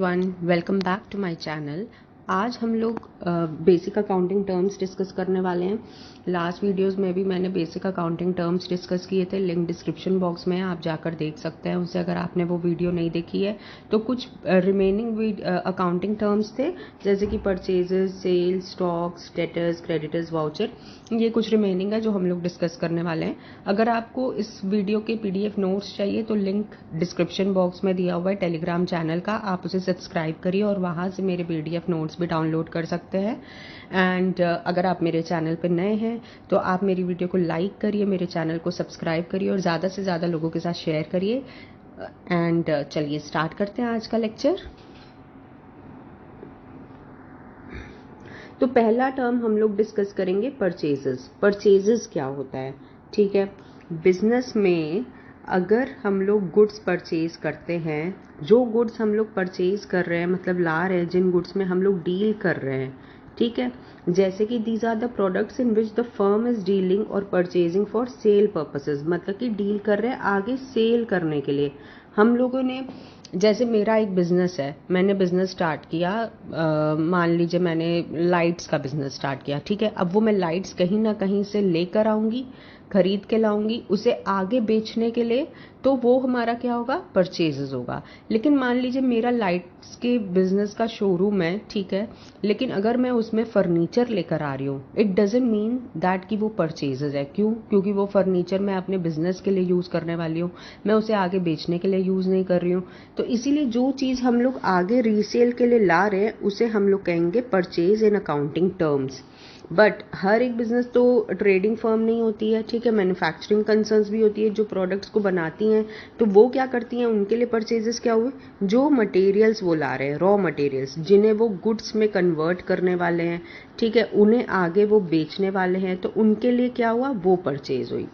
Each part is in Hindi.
Everyone, welcome back to my channel. आज हम लोग बेसिक अकाउंटिंग टर्म्स डिस्कस करने वाले हैं। लास्ट वीडियोस में भी मैंने बेसिक अकाउंटिंग टर्म्स डिस्कस किए थे, लिंक डिस्क्रिप्शन बॉक्स में है, आप जाकर देख सकते हैं उसे अगर आपने वो वीडियो नहीं देखी है। तो कुछ रिमेनिंग अकाउंटिंग टर्म्स थे जैसे कि purchases, sales, stocks, debtors, creditors, voucher, ये कुछ रिमेनिंग है जो हम लोग डिस्कस करने वाले हैं। अगर आपको इस वीडियो के पीडीएफ नोट्स चाहिए तो लिंक डिस्क्रिप्शन बॉक्स में दिया हुआ है टेलीग्राम चैनल का, आप उसे सब्सक्राइब करिए और वहाँ से मेरे पीडीएफ नोट्स भी डाउनलोड कर सकते हैं। एंड अगर आप मेरे चैनल पर नए हैं तो आप मेरी वीडियो को लाइक करिए, मेरे चैनल को सब्सक्राइब करिए और ज़्यादा से ज़्यादा लोगों के साथ शेयर करिए। एंड चलिए स्टार्ट करते हैं आज का लेक्चर। तो पहला टर्म हम लोग डिस्कस करेंगे परचेजेस। परचेजेस क्या होता है? ठीक है, बिजनेस में अगर हम लोग गुड्स परचेज करते हैं, जो गुड्स हम लोग परचेज कर रहे हैं मतलब ला रहे हैं, जिन गुड्स में हम लोग डील कर रहे हैं, ठीक है, जैसे कि these are the products in which the firm is dealing और परचेजिंग फॉर सेल पर्पसेस, मतलब कि डील कर रहे हैं आगे सेल करने के लिए। हम लोगों ने, जैसे मेरा एक बिजनेस है, मैंने बिजनेस स्टार्ट किया, मान लीजिए मैंने लाइट्स का बिजनेस स्टार्ट किया, ठीक है। अब वो मैं लाइट्स कहीं ना कहीं से लेकर आऊंगी, खरीद के लाऊंगी उसे आगे बेचने के लिए, तो वो हमारा क्या होगा? परचेजेस होगा। लेकिन मान लीजिए मेरा लाइट्स के बिजनेस का शोरूम है, ठीक है, लेकिन अगर मैं उसमें फर्नीचर लेकर आ रही हूँ, इट डजंट मीन दैट कि वो परचेजेस है। क्यों? क्योंकि वो फर्नीचर मैं अपने बिजनेस के लिए यूज करने वाली हूँ, मैं उसे आगे बेचने के लिए यूज नहीं कर रही हूँ। तो इसीलिए जो चीज हम लोग आगे रीसेल के लिए ला रहे हैं उसे हम लोग कहेंगे purchase in accounting terms. But हर एक बिजनेस तो ट्रेडिंग फर्म नहीं होती है, ठीक है, मैन्युफैक्चरिंग कंसर्न्स भी होती है जो प्रोडक्ट्स को बनाती हैं। तो वो क्या करती हैं? उनके लिए परचेजेस क्या हुए? जो मटेरियल्स वो ला रहे हैं, रॉ मटेरियल्स जिन्हें वो गुड्स में कन्वर्ट करने वाले हैं, ठीक है, उन्हें आगे वो बेचने वाले हैं, तो उनके लिए क्या हुआ? वो परचेज हुई।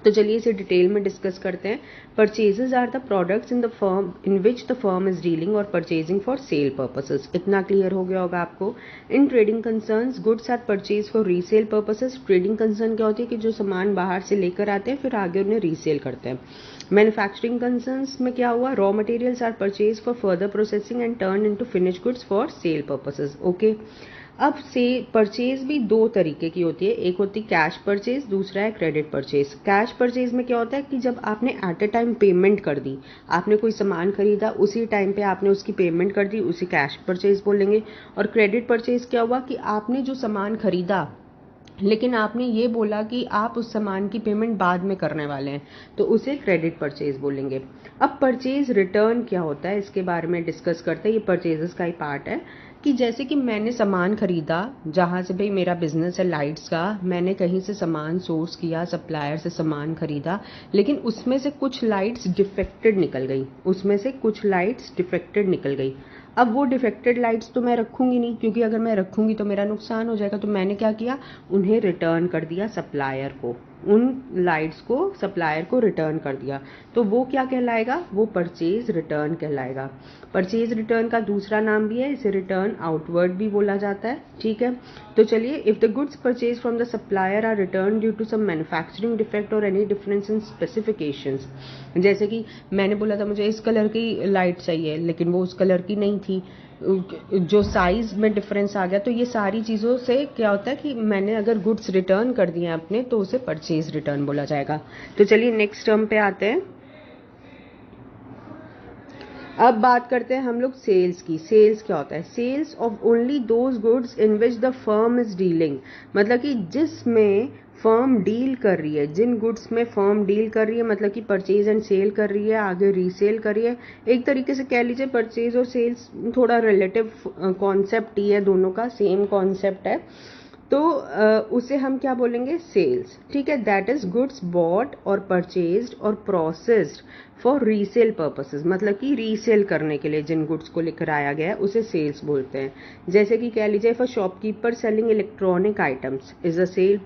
तो चलिए इसे डिटेल में डिस्कस करते हैं। Purchases are the products in the firm in which the firm is dealing और परचेजिंग फॉर सेल पर्पसेस। इतना क्लियर हो गया होगा आपको। In trading concerns goods are purchase for resale purposes. Trading concern क्या होती है? कि जो सामान बाहर से लेकर आते हैं फिर आगे उन्हें रीसेल करते हैं। मैन्युफैक्चरिंग कंसर्न्स में क्या हुआ? Raw materials are purchase for further processing and turn into finish goods for sale purposes. Okay, अब से परचेज भी दो तरीके की होती है, एक होती है कैश परचेज, दूसरा है क्रेडिट परचेज। कैश परचेज में क्या होता है कि जब आपने एट ए टाइम पेमेंट कर दी, आपने कोई सामान खरीदा, उसी टाइम पे आपने उसकी पेमेंट कर दी, उसे कैश परचेज बोलेंगे। और क्रेडिट परचेज क्या हुआ? कि आपने जो सामान खरीदा लेकिन आपने ये बोला कि आप उस सामान की पेमेंट बाद में करने वाले हैं, तो उसे क्रेडिट परचेज बोलेंगे। अब परचेज रिटर्न क्या होता है इसके बारे में डिस्कस करते हैं। ये परचेजेस का ही पार्ट है कि जैसे कि मैंने सामान खरीदा, जहाँ से भाई मेरा बिजनेस है लाइट्स का, मैंने कहीं से सामान सोर्स किया, सप्लायर से सामान खरीदा, लेकिन उसमें से कुछ लाइट्स डिफेक्टेड निकल गई, उसमें से कुछ लाइट्स डिफेक्टेड निकल गई। अब वो डिफेक्टेड लाइट्स तो मैं रखूंगी नहीं, क्योंकि अगर मैं रखूंगी तो मेरा नुकसान हो जाएगा। तो मैंने क्या किया? उन्हें रिटर्न कर दिया सप्लायर को, उन लाइट्स को सप्लायर को रिटर्न कर दिया। तो वो क्या कहलाएगा? वो परचेज रिटर्न कहलाएगा। परचेज रिटर्न का दूसरा नाम भी है, इसे रिटर्न आउटवर्ड भी बोला जाता है, ठीक है। तो चलिए, if the goods purchase from the supplier are return due to some manufacturing defect और एनी डिफरेंस इन स्पेसिफिकेशंस, जैसे कि मैंने बोला था मुझे इस कलर की लाइट चाहिए लेकिन वो उस कलर की नहीं थी, जो साइज में डिफरेंस आ गया, तो ये सारी चीज़ों से क्या होता है कि मैंने अगर गुड्स रिटर्न कर दिए अपने, तो उसे परचेज रिटर्न बोला जाएगा। तो चलिए नेक्स्ट टर्म पे आते हैं। अब बात करते हैं हम लोग सेल्स की। सेल्स क्या होता है? Sales of only those goods in which the firm is dealing, मतलब कि जिसमें फर्म डील कर रही है, जिन गुड्स में फर्म डील कर रही है, मतलब कि परचेज एंड सेल कर रही है, आगे रीसेल कर रही है। एक तरीके से कह लीजिए परचेज और सेल्स थोड़ा रिलेटिव कॉन्सेप्ट ही है, दोनों का सेम कॉन्सेप्ट है। तो उसे हम क्या बोलेंगे? सेल्स, ठीक है। दैट इज गुड्स बॉट और परचेज्ड और प्रोसेस्ड फॉर रीसेल पर्पसेस, मतलब कि रीसेल करने के लिए जिन गुड्स को लेकर आया गया है उसे सेल्स बोलते हैं। जैसे कि कह लीजिए if a shopkeeper selling electronic items is a sale,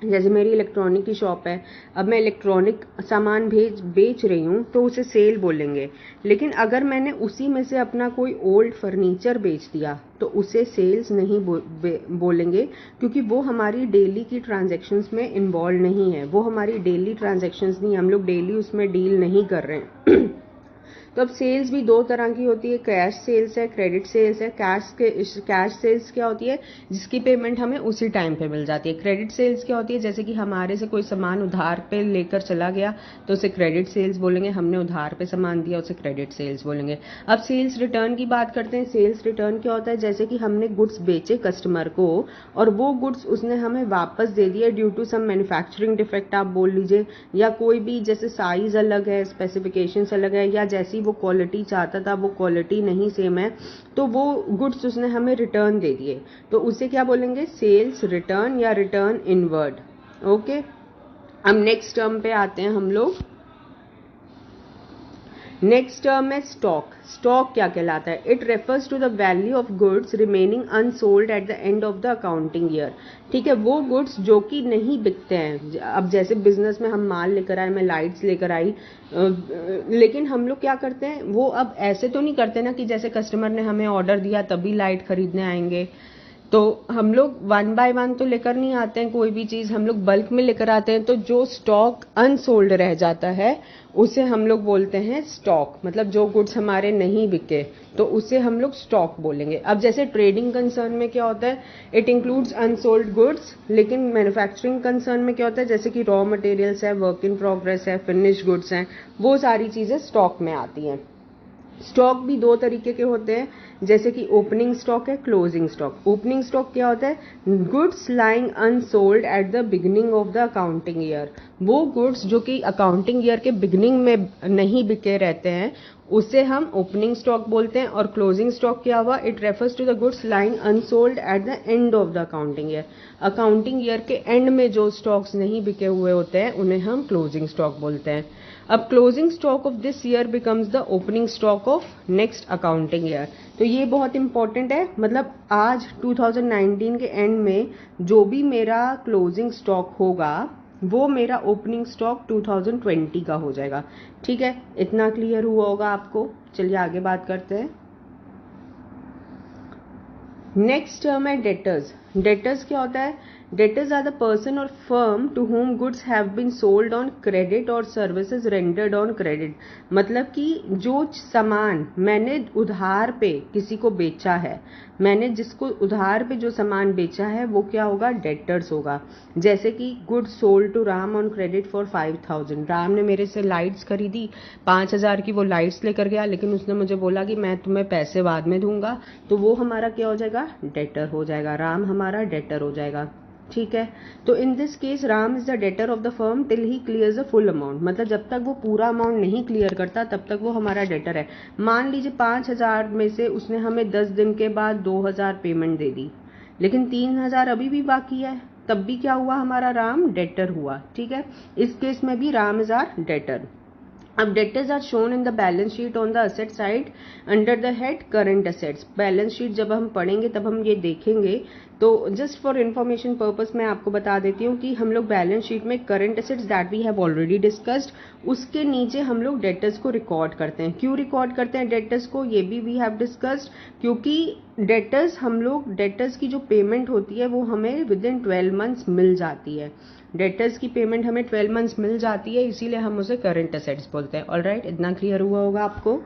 जैसे मेरी इलेक्ट्रॉनिक की शॉप है, अब मैं इलेक्ट्रॉनिक सामान बेच रही हूँ तो उसे सेल बोलेंगे। लेकिन अगर मैंने उसी में से अपना कोई ओल्ड फर्नीचर बेच दिया तो उसे सेल्स नहीं बोलेंगे, क्योंकि वो हमारी डेली की ट्रांजैक्शंस में इन्वॉल्व नहीं है, वो हमारी डेली ट्रांजैक्शंस नहीं, हम लोग डेली उसमें डील नहीं कर रहे हैं। तो अब सेल्स भी दो तरह की होती है, कैश सेल्स है, क्रेडिट सेल्स है। कैश सेल्स क्या होती है, जिसकी पेमेंट हमें उसी टाइम पे मिल जाती है। क्रेडिट सेल्स क्या होती है, जैसे कि हमारे से कोई सामान उधार पे लेकर चला गया तो उसे क्रेडिट सेल्स बोलेंगे, हमने उधार पे सामान दिया उसे क्रेडिट सेल्स बोलेंगे। अब सेल्स रिटर्न की बात करते हैं। सेल्स रिटर्न क्या होता है, जैसे कि हमने गुड्स बेचे कस्टमर को और वो गुड्स उसने हमें वापस दे दिए due to some manufacturing defect आप बोल लीजिए, या कोई भी जैसे साइज अलग है, स्पेसिफिकेशंस अलग है, या जैसी वो क्वालिटी चाहता था वो क्वालिटी नहीं सेम है, तो वो गुड्स उसने हमें रिटर्न दे दिए, तो उसे क्या बोलेंगे, सेल्स रिटर्न या रिटर्न इनवर्ड। ओके, अब नेक्स्ट टर्म पे आते हैं हम लोग। नेक्स्ट टर्म है स्टॉक। स्टॉक क्या कहलाता है, it refers to the value of goods remaining unsold at the end of the accounting year. ठीक है, वो गुड्स जो कि नहीं बिकते हैं। अब जैसे बिजनेस में हम माल लेकर आए, मैं लाइट्स लेकर आई, लेकिन हम लोग क्या करते हैं, वो अब ऐसे तो नहीं करते ना कि जैसे कस्टमर ने हमें ऑर्डर दिया तभी लाइट खरीदने आएंगे, तो हम लोग वन बाय वन तो लेकर नहीं आते हैं, कोई भी चीज हम लोग बल्क में लेकर आते हैं। तो जो स्टॉक अनसोल्ड रह जाता है उसे हम लोग बोलते हैं स्टॉक, मतलब जो गुड्स हमारे नहीं बिके तो उसे हम लोग स्टॉक बोलेंगे। अब जैसे ट्रेडिंग कंसर्न में क्या होता है, इट इंक्लूड्स अनसोल्ड गुड्स, लेकिन मैन्युफैक्चरिंग कंसर्न में क्या होता है, जैसे कि रॉ मटेरियल्स है, वर्क इन प्रोग्रेस है, फिनिश गुड्स हैं, वो सारी चीजें स्टॉक में आती हैं। स्टॉक भी दो तरीके के होते हैं, जैसे कि ओपनिंग स्टॉक है, क्लोजिंग स्टॉक। ओपनिंग स्टॉक क्या होता है, goods lying unsold at the beginning of the accounting year. वो गुड्स जो कि अकाउंटिंग ईयर के बिगिनिंग में नहीं बिके रहते हैं उसे हम ओपनिंग स्टॉक बोलते हैं। और क्लोजिंग स्टॉक क्या हुआ, it refers to the goods lying unsold at the end of the accounting year. Accounting year के एंड में जो स्टॉक्स नहीं बिके हुए होते हैं उन्हें हम क्लोजिंग स्टॉक बोलते हैं। अब closing stock of this year becomes the opening stock of next accounting year. तो ये बहुत इंपॉर्टेंट है, मतलब आज 2019 के एंड में जो भी मेरा क्लोजिंग स्टॉक होगा वो मेरा ओपनिंग स्टॉक 2020 का हो जाएगा। ठीक है, इतना क्लियर हुआ होगा आपको। चलिए आगे बात करते हैं। नेक्स्ट टर्म है डेटर्स। डेटर्स क्या होता है, डेटर्स आर द पर्सन और firm to whom goods have been sold on credit और सर्विसेज रेंडर्ड ऑन क्रेडिट। मतलब कि जो सामान मैंने उधार पे किसी को बेचा है, मैंने जिसको उधार पे जो सामान बेचा है वो क्या होगा, डेटर्स होगा। जैसे कि goods sold to Ram on credit for 5000। Ram ने मेरे से लाइट्स खरीदी, 5000 की वो लाइट्स लेकर गया, लेकिन उसने मुझे बोला कि मैं तुम्हें पैसे बाद में दूंगा, तो वो हमारा क्या हो जाएगा, डेटर हो जाएगा। राम हमारा डेटर हो जाएगा। ठीक है, तो in this case Ram is the debtor of the firm till he clears the full amount. मतलब जब तक वो पूरा अमाउंट नहीं क्लियर करता तब तक वो हमारा डेटर है। मान लीजिए 5000 में से उसने हमें 10 दिन के बाद 2000 पेमेंट दे दी, लेकिन 3000 अभी भी बाकी है, तब भी क्या हुआ, हमारा राम डेटर हुआ। ठीक है, इस केस में भी राम इज आर डेटर। अब debtors are shown in the balance sheet on the asset side under the head current assets. Balance sheet जब हम पढ़ेंगे तब हम ये देखेंगे, तो जस्ट फॉर इन्फॉर्मेशन पर्पस मैं आपको बता देती हूँ कि हम लोग बैलेंस शीट में current assets that we have already discussed, उसके नीचे हम लोग डेटर्स को रिकॉर्ड करते हैं। क्यों रिकॉर्ड करते हैं डेटर्स को, ये भी वी हैव डिस्कस्ड, क्योंकि डेटर्स हम लोग डेटर्स की जो पेमेंट होती है वो हमें विद इन 12 मंथ्स मिल जाती है। डेटर्स की पेमेंट हमें 12 मंथ्स मिल जाती है, इसीलिए हम उसे करंट असेट्स बोलते हैं। ऑलराइट, इतना क्लियर हुआ होगा आपको।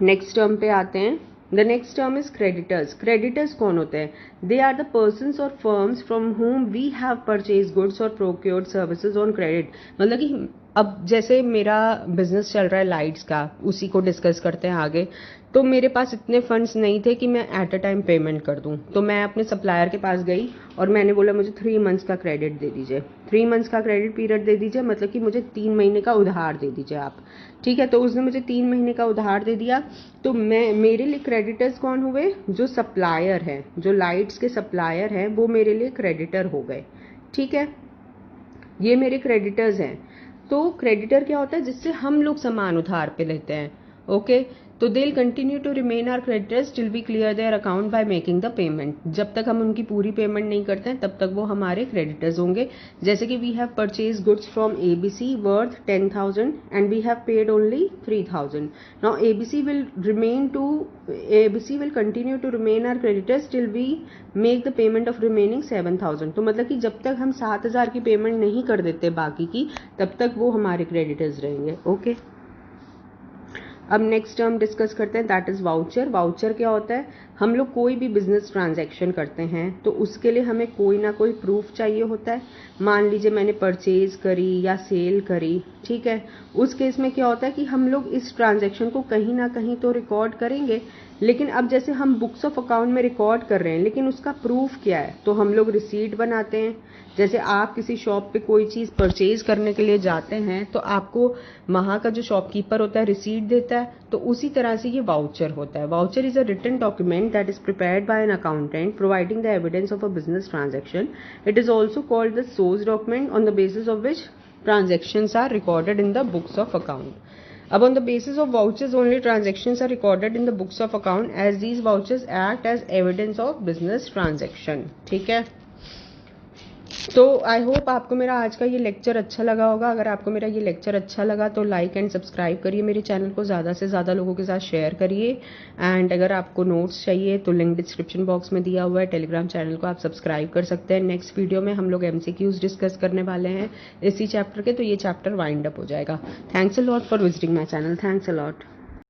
नेक्स्ट टर्म पे आते हैं। The next term is creditors. Creditors कौन होते हैं, दे आर द पर्सन्स और firms from whom we have purchase goods और प्रोक्योर्ड सर्विसेज ऑन क्रेडिट। मतलब कि अब जैसे मेरा बिजनेस चल रहा है लाइट्स का, उसी को डिस्कस करते हैं आगे। तो मेरे पास इतने फंड्स नहीं थे कि मैं एट अ टाइम पेमेंट कर दूं, तो मैं अपने सप्लायर के पास गई और मैंने बोला मुझे 3 मंथ्स का क्रेडिट दे दीजिए, 3 मंथ्स का क्रेडिट पीरियड दे दीजिए, मतलब कि मुझे 3 महीने का उधार दे दीजिए आप। ठीक है, तो उसने मुझे 3 महीने का उधार दे दिया, तो मेरे लिए क्रेडिटर्स कौन हुए, जो सप्लायर है, जो लाइट्स के सप्लायर हैं वो मेरे लिए क्रेडिटर हो गए। ठीक है, ये मेरे क्रेडिटर्स हैं। तो क्रेडिटर क्या होता है, जिससे हम लोग सामान उधार पे लेते हैं। ओके, तो they will continue to remain our creditors till we clear their account by making the payment. जब तक हम उनकी पूरी पेमेंट नहीं करते हैं तब तक वो हमारे क्रेडिटर्स होंगे। जैसे कि we have purchase goods from ABC worth 10,000 and we have paid only 3,000। Now ABC will continue to remain our creditors till we make the payment of remaining 7,000। तो मतलब कि जब तक हम 7,000 की पेमेंट नहीं कर देते बाकी की, तब तक वो हमारे क्रेडिटर्स रहेंगे। ओके, अब नेक्स्ट टर्म डिस्कस करते हैं, दैट इज वाउचर। वाउचर क्या होता है, हम लोग कोई भी बिजनेस ट्रांजैक्शन करते हैं तो उसके लिए हमें कोई ना कोई प्रूफ चाहिए होता है। मान लीजिए मैंने परचेज करी या सेल करी, ठीक है, उस केस में क्या होता है कि हम लोग इस ट्रांजैक्शन को कहीं ना कहीं तो रिकॉर्ड करेंगे, लेकिन अब जैसे हम बुक्स ऑफ अकाउंट में रिकॉर्ड कर रहे हैं, लेकिन उसका प्रूफ क्या है, तो हम लोग रिसीट बनाते हैं। जैसे आप किसी शॉप पे कोई चीज परचेज करने के लिए जाते हैं तो आपको वहां का जो शॉपकीपर होता है रिसीट देता है, तो उसी तरह से ये वाउचर होता है। Voucher is a written document that is prepared by an accountant providing the evidence of a business transaction. It is also called the source document on the basis of which transactions are recorded in the books of account. अब on the basis of vouchers only transactions are recorded in the books of account as these vouchers act as evidence of business transaction. ठीक है, तो आई होप आपको मेरा आज का ये लेक्चर अच्छा लगा होगा। अगर आपको मेरा ये लेक्चर अच्छा लगा तो लाइक एंड सब्सक्राइब करिए, मेरे चैनल को ज़्यादा से ज़्यादा लोगों के साथ शेयर करिए। एंड अगर आपको नोट्स चाहिए तो लिंक डिस्क्रिप्शन बॉक्स में दिया हुआ है, टेलीग्राम चैनल को आप सब्सक्राइब कर सकते हैं। नेक्स्ट वीडियो में हम लोग MCQs डिस्कस करने वाले हैं इसी चैप्टर के, तो ये चैप्टर वाइंड अप हो जाएगा। Thanks a lot for visiting my channel, thanks a lot.